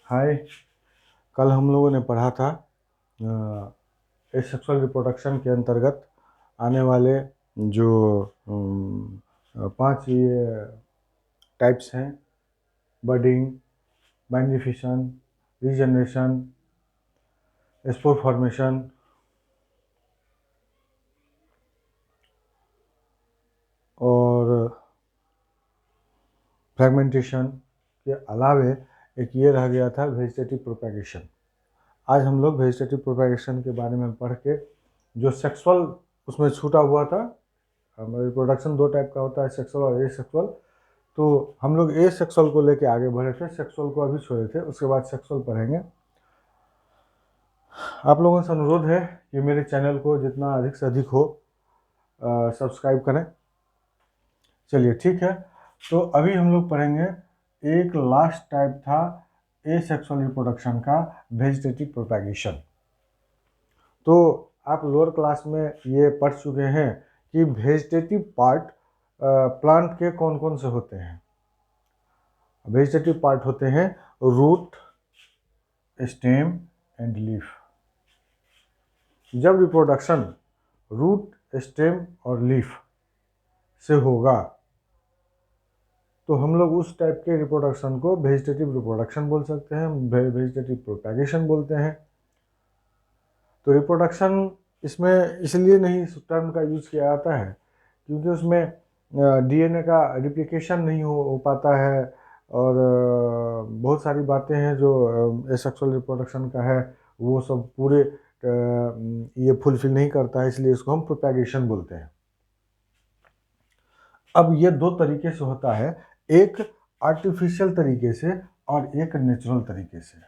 हाय। कल हम लोगों ने पढ़ा था एसेक्सुअल रिप्रोडक्शन के अंतर्गत आने वाले जो 5 ये टाइप्स हैं: बडिंग, बाइंडिफिशन, रीजनरेशन, स्पोर फॉर्मेशन और फ्रेगमेंटेशन के अलावे एक ये रह गया था वेजिटेटिव प्रोपेगेशन। आज हम लोग वेजिटेटिव प्रोपेगेशन के बारे में पढ़ के जो सेक्सुअल उसमें छूटा हुआ था। रिप्रोडक्शन 2 टाइप का होता है, सेक्सुअल और एसेक्सुअल। तो हम लोग एसेक्सुअल को लेके आगे बढ़े थे, सेक्सुअल को अभी छोड़े थे, उसके बाद सेक्सुअल पढ़ेंगे। आप लोगों से अनुरोध है कि मेरे चैनल को जितना अधिक से अधिक हो सब्सक्राइब करें। चलिए ठीक है, तो अभी हम लोग पढ़ेंगे एक लास्ट टाइप था एसेक्सुअल रिप्रोडक्शन का, वेजिटेटिव प्रोपेगेशन। तो आप लोअर क्लास में ये पढ़ चुके हैं कि वेजिटेटिव पार्ट प्लांट के कौन कौन से होते हैं। वेजिटेटिव पार्ट होते हैं रूट, स्टेम एंड लीफ। जब रिप्रोडक्शन रूट, स्टेम और लीफ से होगा तो हम लोग उस टाइप के रिप्रोडक्शन को वेजिटेटिव रिप्रोडक्शन बोल सकते हैं, वेजिटेटिव प्रोपेगेशन बोलते हैं। तो रिप्रोडक्शन इसमें इसलिए नहीं इस टर्म का यूज़ किया जाता है क्योंकि उसमें डीएनए का रिप्लिकेशन नहीं हो पाता है और बहुत सारी बातें हैं जो एसेक्सुअल रिप्रोडक्शन का है वो सब पूरे ये फुलफिल नहीं करता है, इसलिए इसको हम प्रोपेगेशन बोलते हैं। अब ये 2 तरीके से होता है, एक आर्टिफिशियल तरीके से और एक नेचुरल तरीके से।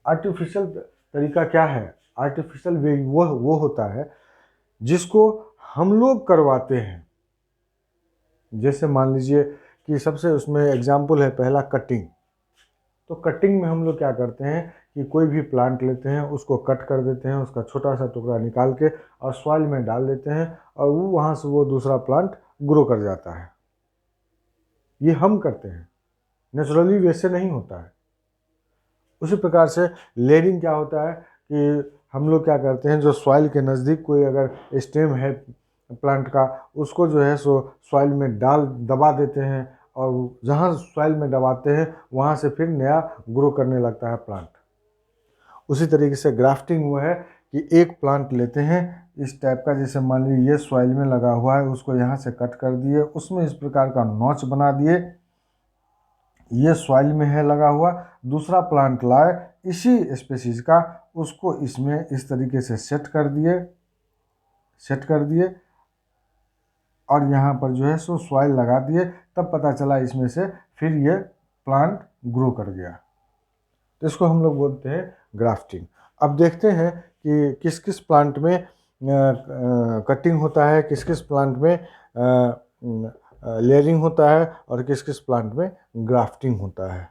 आर्टिफिशियल तरीका क्या है? आर्टिफिशियल वे वो होता है जिसको हम लोग करवाते हैं। जैसे मान लीजिए कि सबसे उसमें एग्जाम्पल है पहला कटिंग। तो कटिंग में हम लोग क्या करते हैं कि कोई भी प्लांट लेते हैं, उसको कट कर देते हैं, उसका छोटा सा टुकड़ा निकाल के और सॉइल में डाल देते हैं और वो वहाँ से वो दूसरा प्लांट ग्रो कर जाता है। ये हम करते हैं, नेचुरली वैसे नहीं होता है। उसी प्रकार से लेयरिंग क्या होता है कि हम लोग क्या करते हैं, जो सॉइल के नज़दीक कोई अगर स्टेम है प्लांट का, उसको जो है सो सॉइल में दबा देते हैं और जहाँ सॉइल में दबाते हैं वहाँ से फिर नया ग्रो करने लगता है प्लांट। उसी तरीके से ग्राफ्टिंग वो है कि एक प्लांट लेते हैं इस टाइप का, जैसे मान लीजिए ये सॉइल में लगा हुआ है, उसको यहाँ से कट कर दिए, उसमें इस प्रकार का नॉच बना दिए, ये सॉइल में है लगा हुआ, दूसरा प्लांट लाए इसी स्पेसीज का, उसको इसमें इस तरीके से सेट कर दिए और यहाँ पर जो है सो सॉइल लगा दिए, तब पता चला इसमें से फिर ये प्लांट ग्रो कर गया। तो इसको हम लोग बोलते हैं ग्राफ्टिंग। अब देखते हैं कि किस किस प्लांट में कटिंग होता है, किस किस प्लांट में लेयरिंग होता है और किस किस प्लांट में ग्राफ्टिंग होता है।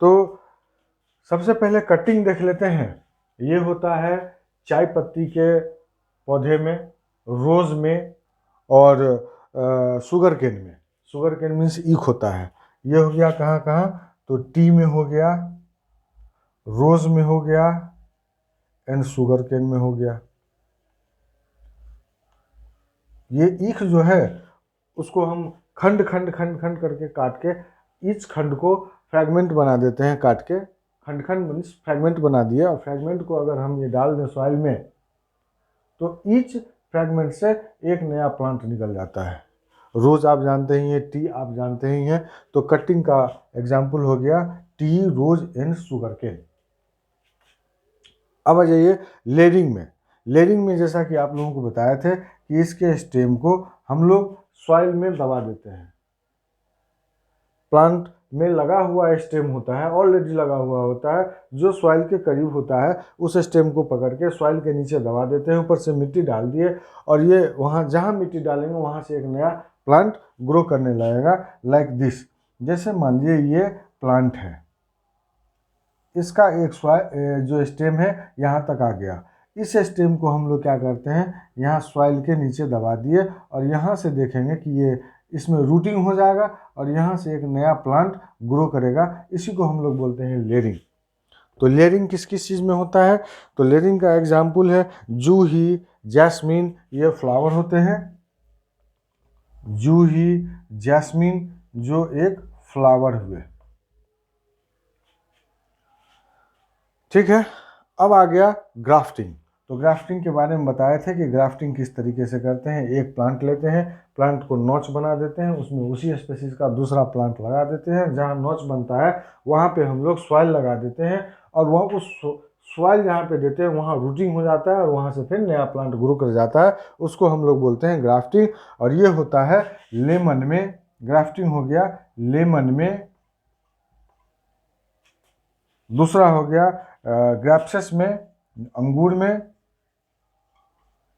तो सबसे पहले कटिंग देख लेते हैं। ये होता है चाय पत्ती के पौधे में, रोज़ में और शुगर केन में। शुगर केन मीन्स ईख होता है। ये हो गया कहाँ कहाँ, तो टी में हो गया, रोज़ में हो गया एंड शुगर केन में हो गया। ये ईख जो है उसको हम खंड खंड खंड खंड करके काट के ईच खंड को फ्रैगमेंट बना देते हैं। काट के खंड खंड मीन्स फ्रैगमेंट बना दिए और फ्रैगमेंट को अगर हम ये डाल दें सॉइल में तो ईच फ्रैगमेंट से एक नया प्लांट निकल जाता है। रोज़ आप जानते ही हैं, टी आप जानते ही हैं, तो कटिंग का एग्जाम्पल हो गया tea, rose and sugarcane. अब आ जाइए लेयरिंग में। लेयरिंग में जैसा कि आप लोगों को बताए थे कि इसके स्टेम को हम लोग सॉइल में दबा देते हैं। प्लांट में लगा हुआ स्टेम होता है, ऑलरेडी लगा हुआ होता है, जो सॉइल के करीब होता है, उस स्टेम को पकड़ के सॉइल के नीचे दबा देते हैं, ऊपर से मिट्टी डाल दिए और ये वहाँ जहाँ मिट्टी डालेंगे वहाँ से एक नया प्लांट ग्रो करने लगेगा, लाइक दिस। जैसे मान लीजिए ये प्लांट है, इसका एक जो स्टेम है यहाँ तक आ गया। इस स्टेम को हम लोग क्या करते हैं, यहाँ सॉइल के नीचे दबा दिए और यहाँ से देखेंगे कि ये इसमें रूटिंग हो जाएगा और यहाँ से एक नया प्लांट ग्रो करेगा। इसी को हम लोग बोलते हैं लेयरिंग। तो लेयरिंग किस किस चीज़ में होता है? तो लेयरिंग का एग्जाम्पल है जूही, जैस्मीन, ये फ्लावर होते हैं। जूही, जैस्मीन जो एक फ्लावर हुए। ठीक है, अब आ गया ग्राफ्टिंग। तो ग्राफ्टिंग के बारे में बताए थे कि ग्राफ्टिंग किस तरीके से करते हैं। एक प्लांट लेते हैं, प्लांट को नॉच बना देते हैं, उसमें उसी स्पेसीज का दूसरा प्लांट लगा देते हैं। जहाँ नॉच बनता है वहाँ पे हम लोग सॉइल लगा देते हैं, और वह उस सॉइल जहाँ पे देते हैं वहाँ रूटिंग हो जाता है, और वहाँ से फिर नया प्लांट ग्रो कर जाता है। उसको हम लोग बोलते हैं ग्राफ्टिंग। और ये होता है लेमन में, ग्राफ्टिंग हो गया लेमन में। दूसरा हो गया ग्रेप्सेस में, अंगूर में।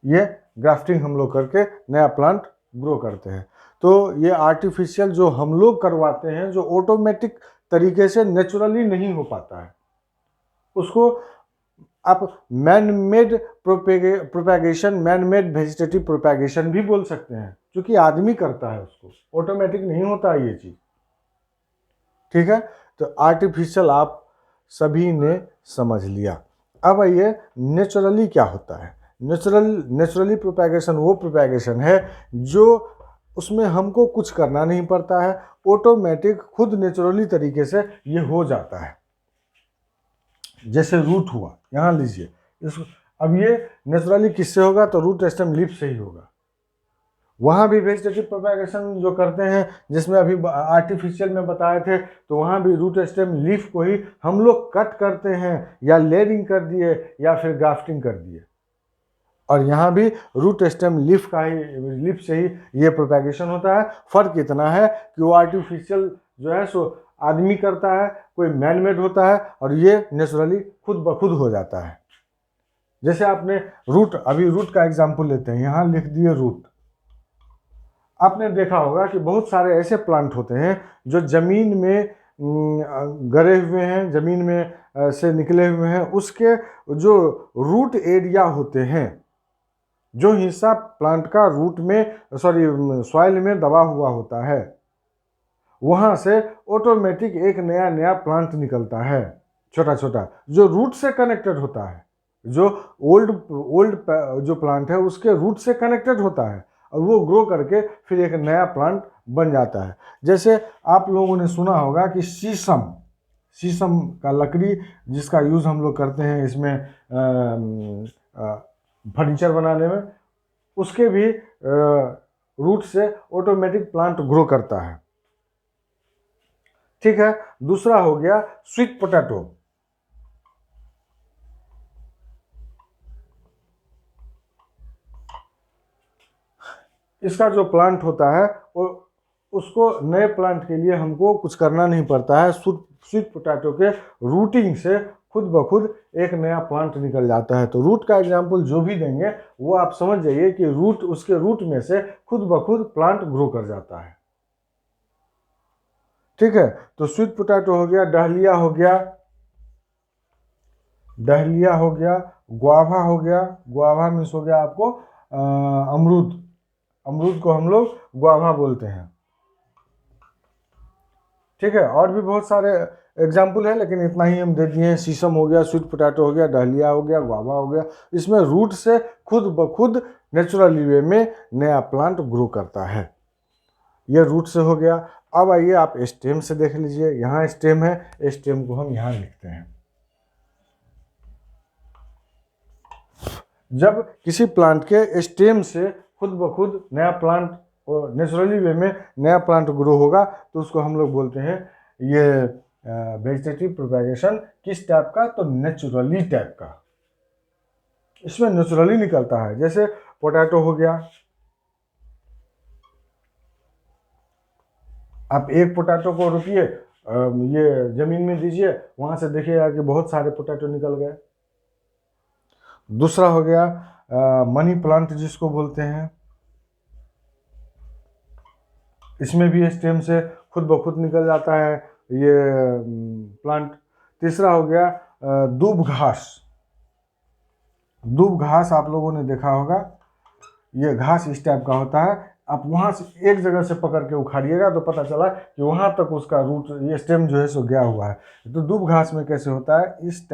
ये ग्राफ्टिंग हम लोग करके नया प्लांट ग्रो करते हैं। तो ये आर्टिफिशियल जो हम लोग करवाते हैं, जो ऑटोमेटिक तरीके से नेचुरली नहीं हो पाता है, उसको आप man made propagation, man made vegetative propagation भी बोल सकते हैं, क्योंकि आदमी करता है, उसको ऑटोमेटिक नहीं होता ये चीज़। ठीक है, तो आर्टिफिशियल आप सभी ने समझ लिया। अब आइए नेचुरली क्या होता है। नेचुरली प्रोपेगेशन वो प्रोपेगेशन है जो उसमें हमको कुछ करना नहीं पड़ता है, ऑटोमेटिक खुद नेचुरली तरीके से ये हो जाता है। जैसे रूट हुआ, यहाँ लीजिए इसको, अब ये नेचुरली किससे होगा? तो रूट स्टेम लीफ से ही होगा। वहाँ भी वेजिटेटिव प्रोपेगेशन जो करते हैं, जिसमें अभी आर्टिफिशियल में बताए थे, तो वहाँ भी रूट स्टेम लीफ को ही हम लोग कट करते हैं, या लेयरिंग कर दिए, या फिर ग्राफ्टिंग कर दिए। और यहाँ भी रूट स्टेम लीफ का ही, लीफ से ही ये प्रोपेगेशन होता है। फर्क इतना है कि वो आर्टिफिशियल जो है सो आदमी करता है, कोई मैन मेड होता है, और ये नेचुरली खुद ब खुद हो जाता है। जैसे आपने रूट, अभी रूट का एग्जाम्पल लेते हैं, यहाँ लिख दिए रूट। आपने देखा होगा कि बहुत सारे ऐसे प्लांट होते हैं जो जमीन में गड़े हुए हैं, जमीन में से निकले हुए हैं। उसके जो रूट एरिया होते हैं, जो हिस्सा प्लांट का रूट में, सॉइल में दबा हुआ होता है, वहां से ऑटोमेटिक एक नया नया प्लांट निकलता है, छोटा छोटा, जो रूट से कनेक्टेड होता है। जो ओल्ड जो प्लांट है उसके रूट से कनेक्टेड होता है, और वो ग्रो करके फिर एक नया प्लांट बन जाता है। जैसे आप लोगों ने सुना होगा कि शीशम का लकड़ी, जिसका यूज़ हम लोग करते हैं इसमें फर्नीचर बनाने में, उसके भी रूट से ऑटोमेटिक प्लांट ग्रो करता है। ठीक है, दूसरा हो गया स्वीट पोटैटो। इसका जो प्लांट होता है वो, उसको नए प्लांट के लिए हमको कुछ करना नहीं पड़ता है। स्वीट पोटैटो के रूटिंग से खुद ब खुद एक नया प्लांट निकल जाता है। तो रूट का एग्जाम्पल जो भी देंगे वो आप समझ जाइए कि रूट, उसके रूट में से खुद ब खुद प्लांट ग्रो कर जाता है। ठीक है, तो स्वीट पोटैटो हो गया, डहलिया हो गया, गुआवा हो गया। गुआवा मीन्स हो गया आपको अमरूद को हम लोग गुआवा बोलते हैं। ठीक है, और भी बहुत सारे एग्जाम्पल है, लेकिन इतना ही हम दे दिए हैं। शीशम हो गया, स्वीट पोटैटो हो गया, डहलिया हो गया, गुआवा हो गया। इसमें रूट से खुद ब खुद नेचुरली वे में नया प्लांट ग्रो करता है। ये रूट से हो गया। अब आइए आप स्टेम से देख लीजिए, यहाँ स्टेम है, स्टेम को हम यहाँ लिखते हैं। जब किसी प्लांट के स्टेम से खुद ब खुद नया प्लांट, और नेचुरली वे में नया प्लांट ग्रो होगा, तो उसको हम लोग बोलते हैं ये वेजिटेटिव प्रोपेगेशन। किस टाइप का? तो नेचुरली टाइप का। इसमें नेचुरली निकलता है। जैसे पोटैटो हो गया, आप एक पोटैटो को रोपिए, ये जमीन में दीजिए, वहां से देखिएगा कि बहुत सारे पोटैटो निकल गए। दूसरा हो गया मनी प्लांट, जिसको बोलते हैं। इसमें भी स्टेम से खुद ब खुद निकल जाता है ये प्लांट। तीसरा हो गया दूब घास। दूब घास आप लोगों ने देखा होगा, ये घास इस टाइप का होता है। आप वहाँ से एक जगह से पकड़ के उखाड़िएगा तो पता चला कि वहाँ तक उसका रूट, ये स्टेम जो है सो गया हुआ है। तो दूब घास में कैसे होता है, इस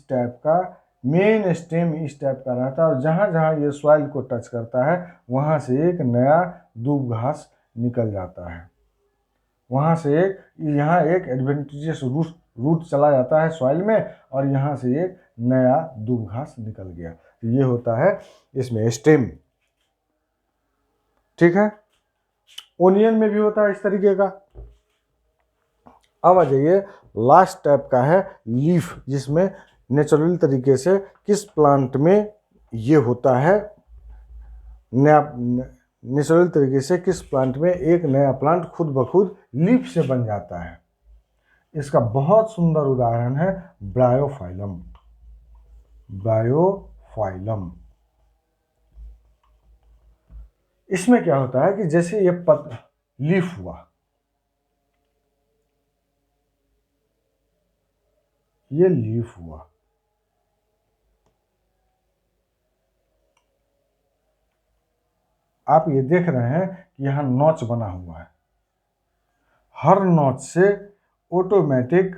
टाइप का मेन स्टेम इस टाइप का रहता है, और जहाँ जहाँ ये सॉइल को टच करता है वहाँ से एक नया दूब घास निकल जाता है। वहाँ से यहाँ एक एडवेंटिजियस रूट चला जाता है सॉइल में, और यहाँ से एक नया दूब घास निकल गया। तो ये होता है इसमें स्टेम। ठीक है, ओनियन में भी होता है इस तरीके का। अब आ जाइए लास्ट टाइप का है लीफ, जिसमें नेचुरल तरीके से किस प्लांट में ये होता है, नया नेचुरल तरीके से किस प्लांट में एक नया प्लांट खुद ब खुद लीफ से बन जाता है। इसका बहुत सुंदर उदाहरण है ब्रायोफाइलम। ब्रायोफाइलम, इसमें क्या होता है कि जैसे ये लीफ हुआ, ये लीफ हुआ, आप ये देख रहे हैं कि यहाँ नॉच बना हुआ है। हर नॉच से ऑटोमेटिक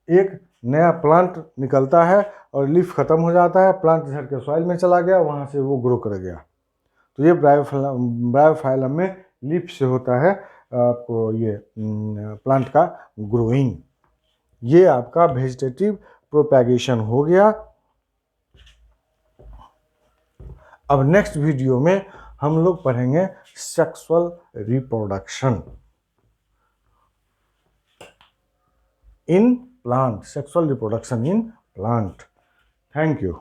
एक नया प्लांट निकलता है और लीफ खत्म हो जाता है, प्लांट झड़ के सॉइल में चला गया, वहाँ से वो ग्रो कर गया। तो ये ब्रायोफाइलम में लीफ से होता है आपको ये प्लांट का ग्रोइंग। ये आपका वेजिटेटिव प्रोपैगेशन हो गया। अब नेक्स्ट वीडियो में हम लोग पढ़ेंगे sexual reproduction in plant, sexual reproduction in plant. Thank you.